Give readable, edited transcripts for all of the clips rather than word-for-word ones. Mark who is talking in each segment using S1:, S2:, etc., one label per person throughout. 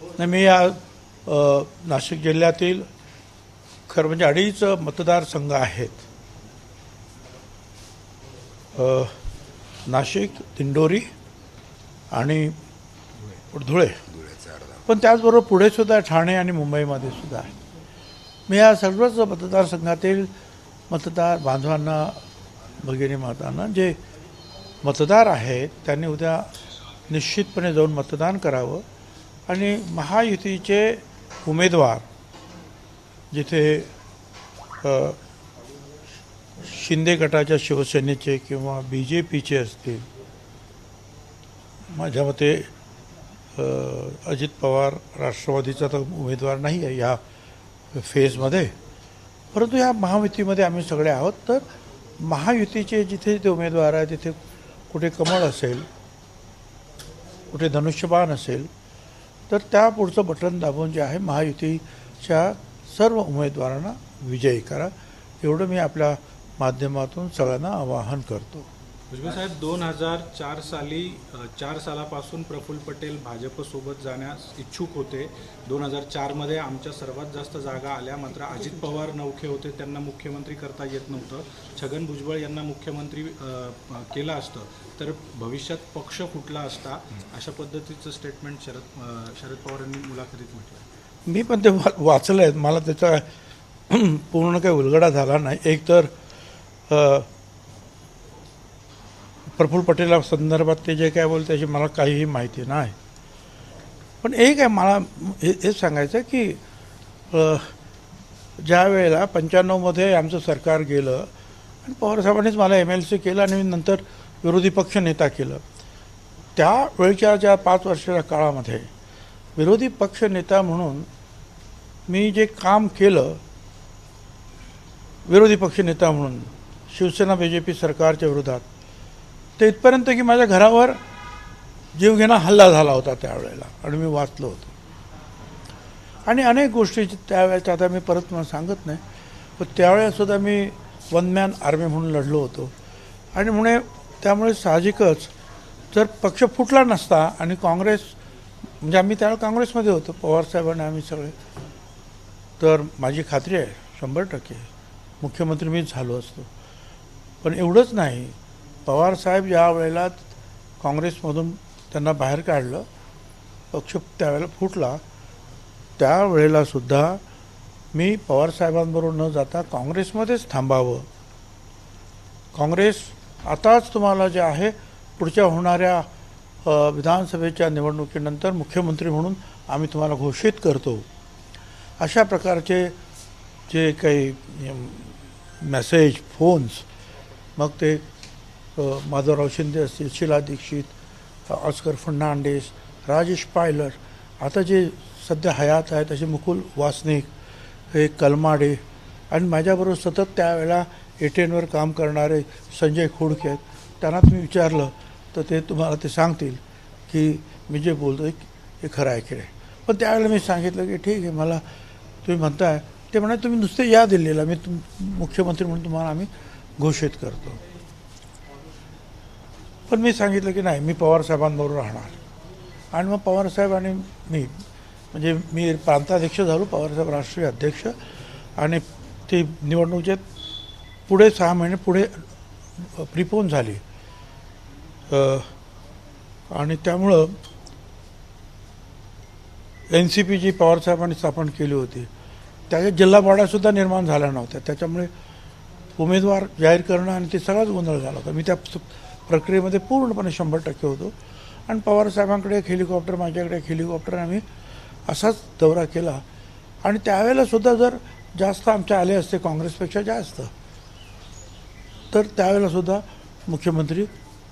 S1: नाही, मी या नाशिक जिल्ह्यातील खरं म्हणजे 2.5 मतदारसंघ आहेत. नाशिक, दिंडोरी आणि धुळे. पण त्याचबरोबर पुढे सुद्धा ठाणे आणि मुंबईमध्ये सुद्धा आहे. मी या सर्वच मतदारसंघातील मतदार बांधवांना, भगिनी मातांना, जे मतदार आहेत त्यांनी उद्या निश्चितपणे जाऊन मतदान करावं आणि महायुतीचे उमेदवार जिथे शिंदे गटाच्या शिवसेनेचे किंवा BJPचे असतील, माझ्या मते अजित पवार राष्ट्रवादीचा तर उमेदवार नाही आहे या फेजमध्ये, परंतु या महायुतीमध्ये आम्ही सगळे आहोत. तर महायुतीचे जिथे जिथे उमेदवार आहे तिथे कुठे कमळ असेल, कुठे धनुष्यबाण असेल, तर त्या पुढचं बटन दाबून जे आहे महायुतीच्या सर्व उमेदवारांना विजयी करा, एवढं मी आपल्या माध्यमातून सगळ्यांना आवाहन करतो.
S2: भुजबळ साहेब, 2004 साली 4 सालापासून प्रफुल्ल पटेल भाजपसोबत जाण्यास इच्छुक होते. 2004मध्ये आमच्या सर्वात जास्त जागा आल्या, मात्र अजित पवार नौखे होते, त्यांना मुख्यमंत्री करता येत नव्हतं. छगन भुजबळ यांना मुख्यमंत्री केलं असतं तर भविष्यात पक्ष फुटला असता, अशा पद्धतीचं स्टेटमेंट शरद पवार यांनी मुलाखतीत म्हटलं.
S1: मी पण ते वाचलं आहे, मला त्याचा पूर्ण काही उलगडा झाला नाही. एक तर प्रफुल्ल पटेला संदर्भात ते जे काय बोलते त्याची मला काहीही माहिती नाही. पण एक आहे, मला हेच सांगायचं आहे की ज्या वेळेला 95मध्ये आमचं सरकार गेलं आणि पवारसाहेबांनीच मला MLC केलं आणि नंतर विरोधी पक्ष नेता केलं, त्यावेळच्या ज्या 5 वर्षाच्या काळामध्ये विरोधी पक्ष नेता म्हणून मी जे काम केलं, विरोधी पक्ष नेता म्हणून शिवसेना BJP सरकारच्या विरोधात, ते इथपर्यंत की माझ्या घरावर जीवघेणा हल्ला झाला होता त्यावेळेला आणि मी वाचलो होतो. आणि अनेक गोष्टी त्यावेळेच्या आता मी परत मला सांगत नाही, पण त्यावेळेसुद्धा मी वन मॅन आर्मी म्हणून लढलो होतो. आणि त्यामुळे साहजिकच जर पक्ष फुटला नसता आणि काँग्रेस, म्हणजे आम्ही त्यावेळेला काँग्रेसमध्ये होतो, पवारसाहेबांनी आम्ही सगळे, तर माझी खात्री आहे 100% मुख्यमंत्री मीच झालो असतो. पण एवढंच नाही, पवारसाहेब ज्या वेळेला काँग्रेसमधून त्यांना बाहेर काढलं, पक्ष त्यावेळेला फुटला, त्यावेळेलासुद्धा मी पवारसाहेबांबरोबर न जाता काँग्रेसमध्येच थांबावं. काँग्रेस आताच तुम्हाला जे आहे पुढच्या होणाऱ्या विधानसभेच्या निवडणुकीनंतर मुख्यमंत्री म्हणून आम्ही तुम्हाला घोषित करतो, अशा प्रकारचे जे काही मेसेज, फोन्स, मग ते माधवराव शिंदे असतील, शीला दीक्षित, ऑस्कर फर्नांडिस, राजेश पायलट, आता जे सध्या हयात आहेत असे मुकुल वासनिक, हे कलमाडे, आणि माझ्याबरोबर सतत त्यावेळेला ATNवर काम करणारे संजय खोडके आहेत. त्यांना तुम्ही विचारलं तर ते तुम्हाला ते सांगतील की मी जे बोलतो हे खरं आहे की नाही. पण त्यावेळेला मी सांगितलं की ठीक आहे, मला तुम्ही म्हणताय, ते म्हणाले तुम्ही नुसते या दिल्लीला, मी मुख्यमंत्री म्हणून तुम्हाला आम्ही घोषित करतो. पण मी सांगितलं की नाही, मी पवारसाहेबांबरोबर राहणार. आणि मग पवारसाहेब आणि म्हणजे मी प्रांताध्यक्ष झालो, पवारसाहेब राष्ट्रीय अध्यक्ष, आणि ती निवडणुकीत पुढे 6 महिने पुढे प्रिपोन झाली. आणि त्यामुळं NCP जी पवारसाहेबांनी स्थापन केली होती, त्याच्या जिल्हा बॉड्यासुद्धा निर्माण झाल्या नव्हत्या. त्याच्यामुळे उमेदवार जाहीर करणं आणि ते सगळाच गोंधळ झाला होता. मी त्या प्रक्रियेमध्ये पूर्णपणे 100% होतो. आणि पवारसाहेबांकडे एक हेलिकॉप्टर, माझ्याकडे एक हेलिकॉप्टर, आम्ही असाच दौरा केला. आणि त्यावेळेलासुद्धा जर जास्त आमचे आले असते काँग्रेसपेक्षा जास्त, तर त्यावेळेलासुद्धा मुख्यमंत्री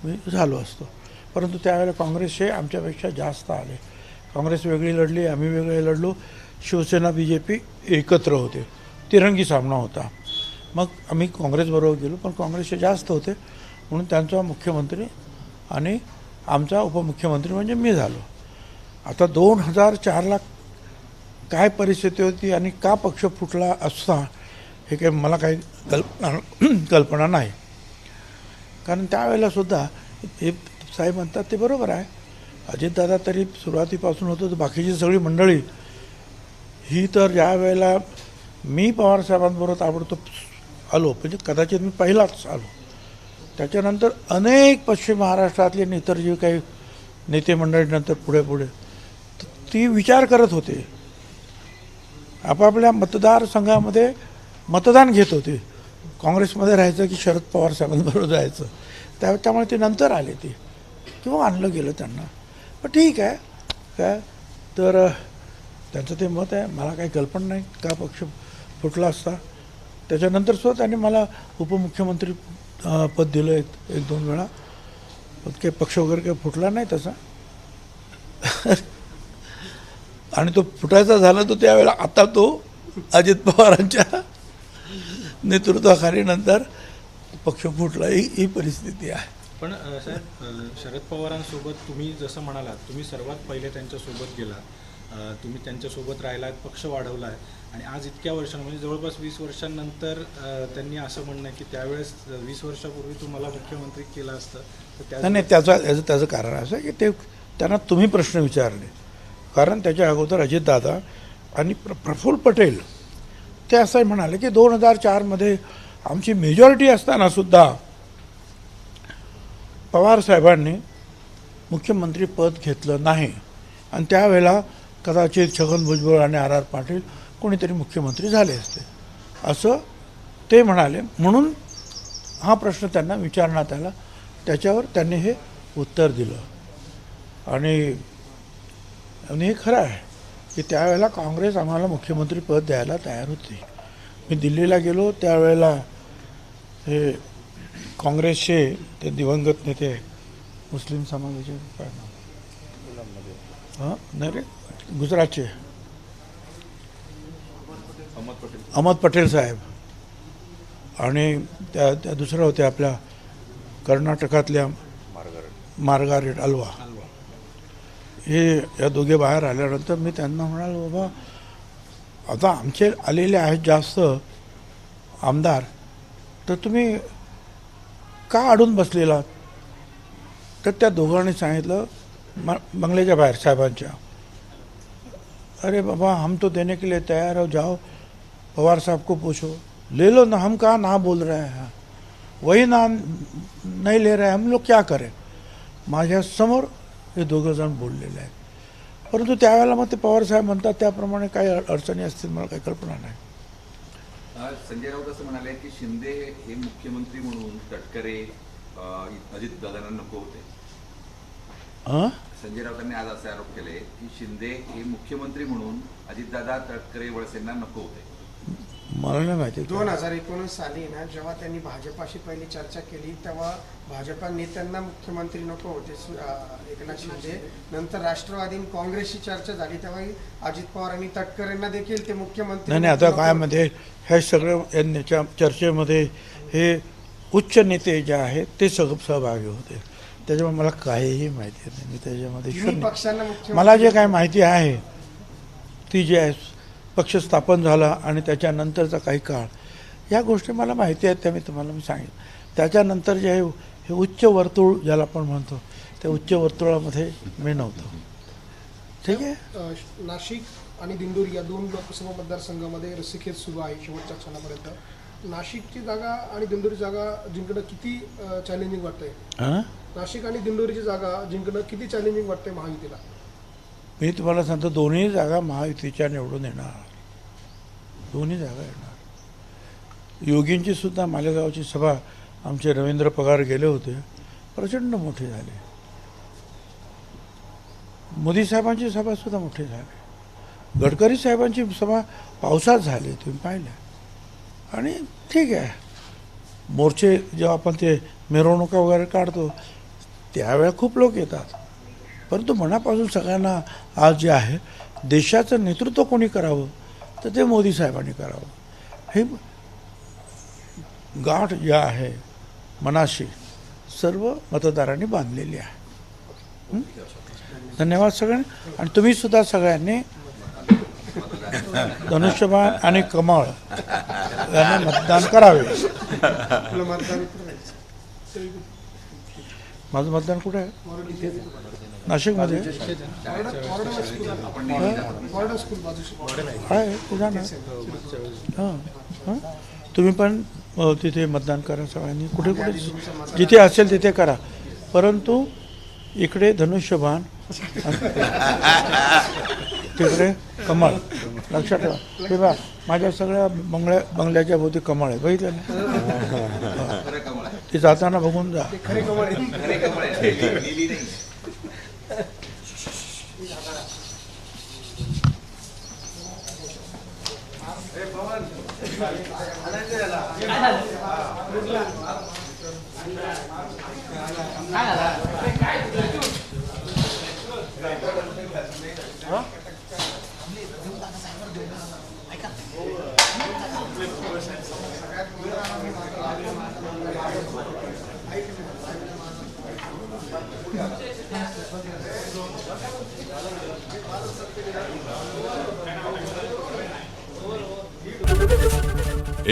S1: मी झालो असतो. परंतु त्यावेळेला काँग्रेसचे आमच्यापेक्षा जास्त आले. काँग्रेस वेगळी लढली, आम्ही वेगळे लढलो. शिवसेना BJP एकत्र होते, तिरंगी सामना होता. मग आम्ही काँग्रेसबरोबर गेलो, पण काँग्रेसचे जास्त होते म्हणून त्यांचा मुख्यमंत्री आणि आमचा उपमुख्यमंत्री म्हणजे मी झालो. आता 2004ला काय परिस्थिती होती आणि का पक्ष फुटला असता हे काही मला काही कल्पना नाही. कारण त्यावेळेलासुद्धा हे साहेब म्हणतात ते बरोबर आहे, अजितदादा तरी सुरुवातीपासून होतं, तर बाकीची सगळी मंडळी ही तर ज्या वेळेला मी पवारसाहेबांबरोबर ताबडतोब आलो, म्हणजे कदाचित मी पहिलाच आलो, त्याच्यानंतर अनेक पश्चिम महाराष्ट्रातले आणि इतर जे काही नेते मंडळीनंतर पुढे पुढे ती विचार करत होते, आपापल्या मतदारसंघामध्ये मतदान घेत होते, काँग्रेसमध्ये राहायचं की शरद पवार साहेबांबरोबर जायचं. त्यामुळे ते नंतर आले ते किंवा आणलं गेलं त्यांना. पण ठीक आहे, काय तर त्यांचं ते मत आहे, मला काही कल्पना नाही का पक्ष फुटला असता. त्याच्यानंतर सुद्धा त्यांनी मला उपमुख्यमंत्री पद दिलं एक दोन वेळा, पण काही पक्ष वगैरे काही फुटला नाही तसा. आणि तो फुटायचा झाला तो त्यावेळेला आता तो अजित पवारांच्या नेतृत्वाखाली नंतर पक्ष फुटला, ही परिस्थिती आहे.
S2: पण साहेब, शरद पवारांसोबत तुम्ही जसं म्हणालात, तुम्ही सर्वात पहिले त्यांच्यासोबत गेला, तुम्ही त्यांच्यासोबत राहिलात, पक्ष वाढवला आहे, आणि आज इतक्या वर्षांमध्ये जवळपास 20 वर्षांनंतर त्यांनी असं म्हणणं की त्यावेळेस 20 वर्षापूर्वी तुम्हाला मुख्यमंत्री केलं असतं तर
S1: नाही, त्याचं कारण असं आहे की ते त्यांना तुम्ही प्रश्न विचारले, कारण त्याच्या अगोदर अजितदादा आणि प्रफुल्ल पटेल ते असं म्हणाले की 2004मध्ये आमची मेजॉरिटी असताना सुद्धा पवारसाहेबांनी मुख्यमंत्री पद घेतलं नाही, आणि त्यावेळेला कदाचित छगन भुजबळ आणि आर पाटील कोणीतरी मुख्यमंत्री झाले असते असं ते म्हणाले. म्हणून हा प्रश्न त्यांना विचारण्यात आला, त्याच्यावर त्यांनी हे उत्तर दिलं. आणि हे खरं आहे की त्यावेळेला काँग्रेस आम्हाला मुख्यमंत्री पद द्यायला तयार होती. मी दिल्लीला गेलो त्यावेळेला हे काँग्रेसचे ते दिवंगत नेते मुस्लिम समाजाचे काय नाव, हां नाही रे, गुजरातचे अहमद पटेल साहेब, आणि त्या दुसऱ्या होत्या आपल्या कर्नाटकातल्या मार्गारेट अल्वा, हे या दोघे बाहेर आल्यानंतर मी त्यांना म्हणालो, बाबा आता आमचे आलेले आहेत जास्त आमदार, तर तुम्ही का अडून बसलेला. तर त्या दोघांनी सांगितलं बंगल्याच्या बाहेर साहेबांच्या, अरे बाबा हम तो देने के लिए तैयार हो, जाओ पवार साहब को पूछो, ले लो ना, हम कहाँ ना बोल रहे हैं, वही नाम नहीं ले रहे, हम लोग क्या करें. माझ्या समोर हे दोघं जण बोललेले आहेत. परंतु त्यावेळेला मग ते पवारसाहेब म्हणतात त्याप्रमाणे काही अडचणी असतील, मला काही कल्पना नाही.
S3: संजय राऊत असं म्हणाले की शिंदे हे मुख्यमंत्री म्हणून तटकरे अजितदादांना नको होते. संजय राऊतांनी आज असे आरोप केले की शिंदे हे मुख्यमंत्री म्हणून अजितदादा, तटकरे, वळसेंना नको होते.
S1: मला नाही माहिती.
S4: 2019 साली ना जेव्हा त्यांनी भाजपाशी पहिली चर्चा केली तेव्हा भाजपा नेत्यांना मुख्यमंत्री नको होते एकनाथ शिंदे. नंतर राष्ट्रवादी काँग्रेसची चर्चा झाली तेव्हाही अजित पवार आणि तटकरेंना देखील ते मुख्यमंत्री.
S1: नाही, आता काय मध्ये हे सगळं चर्चेमध्ये हे उच्च नेते जे आहेत ते सहभागी होते, त्याच्यामुळे मला काहीही माहिती नाही. मी त्याच्यामध्ये
S4: पक्षांना
S1: मला जे काय माहिती आहे ती जे आहे पक्ष स्थापन झाला आणि त्याच्यानंतरचा काही काळ या गोष्टी मला माहिती आहेत, त्या मी तुम्हाला सांगितलं. त्याच्यानंतर जे आहे हे उच्च वर्तुळ ज्याला आपण म्हणतो त्या उच्च वर्तुळामध्ये मी नव्हतो. ठीक आहे.
S5: नाशिक आणि दिंडोरी या 2 लोकसभा मतदारसंघामध्ये रस्सीखेच सुरू आहे शेवटच्या क्षणापर्यंत. नाशिकची जागा आणि दिंडोरी जागा जिंकणं किती चॅलेंजिंग वाटतंय? नाशिक आणि दिंडोरीची जागा जिंकणं किती चॅलेंजिंग वाटतंय महायुतीला?
S1: मी तुम्हाला सांगतो, दोन्ही जागा महायुतीच्या निवडून येणार, दोन्ही जागा येणार. योगींची सुद्धा मालेगावची सभा आमचे रवींद्र पगार गेले होते, प्रचंड मोठी झाली. मोदी साहेबांची सभा सुद्धा मोठी झाली. गडकरी साहेबांची सभा पावसात झाली, तुम्ही पाहिल्या. आणि ठीक आहे, मोर्चे जेव्हा आपण ते मिरवणुका वगैरे काढतो त्यावेळेला खूप लोक येतात, परंतु मनापासून सगळ्यांना आज जे आहे देशाचं नेतृत्व कोणी करावं तर ते मोदी साहेबांनी करावं. हे गाठ ज्या आहे मनाशी सर्व मतदारांनी बांधलेली आहे. धन्यवाद सगळ्यांनी. आणि तुम्ही सुद्धा सगळ्यांनी धनुष्यबाण आणि कमळ यांना मतदान करावे. माझं मतदान कुठे आहे? नाशिकमध्ये
S5: मॉडर्न स्कूल बाजूशी
S1: आहे ते जाणार हां हां तुम्ही पण तिथे मतदान करा सगळ्यांनी कुठे कुठे जिथे असेल तिथे करा परंतु इकडे धनुष्यबाण तिकडे कमळ लक्षात ठेवा हे बा माझ्या सगळ्या बंगल्याच्या भोवती कमळ आहे बघितलं ना
S3: खरं कमळ आहे.
S1: ते जाताना बघून जा
S5: खरे कमळ आहे.
S3: खरे कमळ आहे. लिहिली नाही.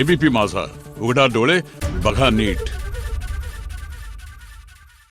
S6: एबीपी माझा, उघडा डोळे बघा नीट.